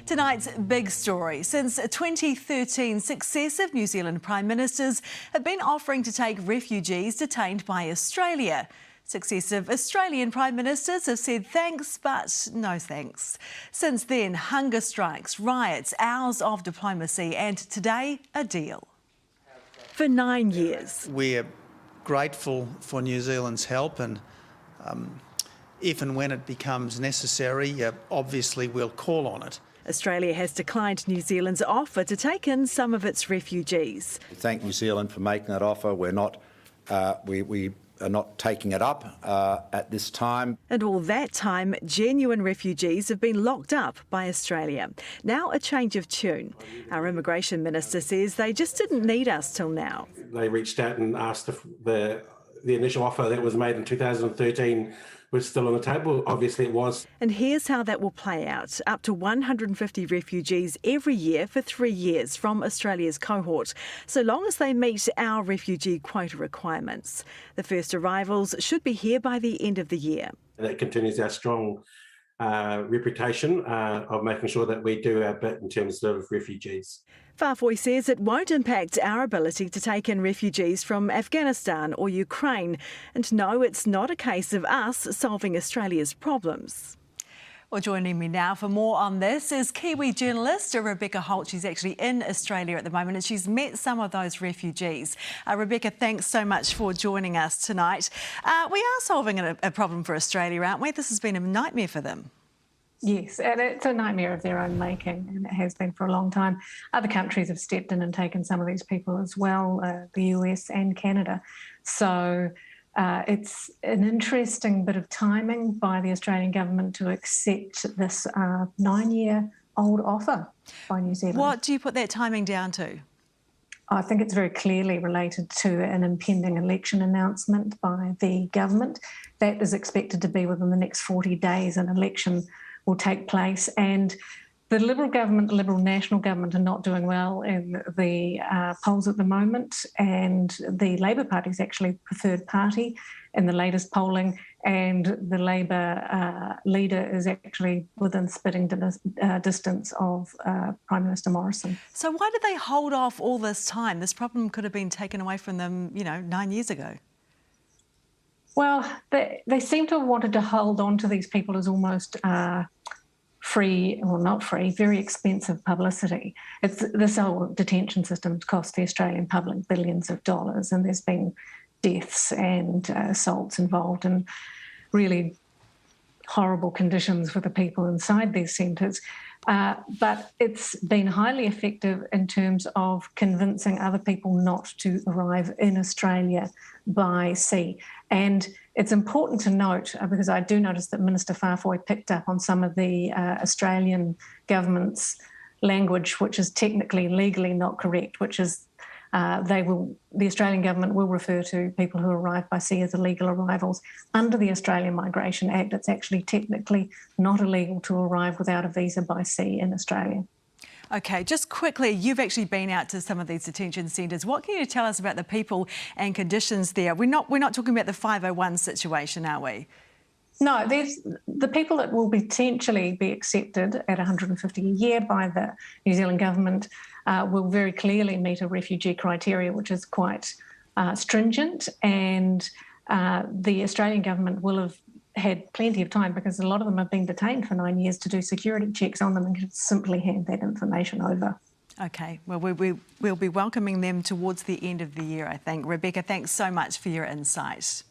Tonight's big story. Since 2013, successive New Zealand Prime Ministers have been offering to take refugees detained by Australia. Successive Australian Prime Ministers have said thanks, but no thanks. Since then, hunger strikes, riots, hours of diplomacy, and today, a deal. For 9 years. We're grateful for New Zealand's help, and if and when it becomes necessary, obviously we'll call on it. Australia has declined New Zealand's offer to take in some of its refugees. We thank New Zealand for making that offer. We are not taking it up at this time. And all that time, genuine refugees have been locked up by Australia. Now a change of tune. Our immigration minister says they just didn't need us till now. They reached out and asked if the initial offer that was made in 2013 was still on the table. Obviously it was. And here's how that will play out. Up to 150 refugees every year for 3 years from Australia's cohort, so long as they meet our refugee quota requirements. The first arrivals should be here by the end of the year. That continues our strong reputation of making sure that we do our bit in terms of refugees. Farfoy says it won't impact our ability to take in refugees from Afghanistan or Ukraine. And no, it's not a case of us solving Australia's problems. Well, joining me now for more on this is Kiwi journalist Rebecca Holt. She's actually in Australia at the moment and she's met some of those refugees. Rebecca, thanks so much for joining us tonight. We are solving a problem for Australia, aren't we? This has been a nightmare for them. Yes, and it's a nightmare of their own making, and it has been for a long time. Other countries have stepped in and taken some of these people as well, the US and Canada. So it's an interesting bit of timing by the Australian government to accept this 9-year-old offer by New Zealand. What do you put that timing down to? I think it's very clearly related to an impending election announcement by the government. That is expected to be within the next 40 days. An election will take place, and the Liberal government, the Liberal National government, are not doing well in the polls at the moment, and the Labor Party is actually preferred party in the latest polling, and the Labor leader is actually within spitting distance of Prime Minister Morrison. So why did they hold off all this time? This problem could have been taken away from them, 9 years ago. Well, they seem to have wanted to hold on to these people as almost free, well, not free, very expensive publicity. This whole detention system cost the Australian public billions of dollars, and there's been deaths and assaults involved and really horrible conditions for the people inside these centres. But it's been highly effective in terms of convincing other people not to arrive in Australia by sea. And it's important to note, because I do notice that Minister Farfoy picked up on some of the Australian government's language, which is technically legally not correct, which is the Australian government will refer to people who arrive by sea as illegal arrivals. Under the Australian Migration Act, it's actually technically not illegal to arrive without a visa by sea in Australia. OK, just quickly, you've actually been out to some of these detention centres. What can you tell us about the people and conditions there? We're not talking about the 501 situation, are we? No, there's the people that will potentially be accepted at 150 a year by the New Zealand government will very clearly meet a refugee criteria, which is quite stringent, and the Australian government will have had plenty of time, because a lot of them have been detained for 9 years, to do security checks on them and can simply hand that information over. OK, well, we'll be welcoming them towards the end of the year, I think. Rebecca, thanks so much for your insight.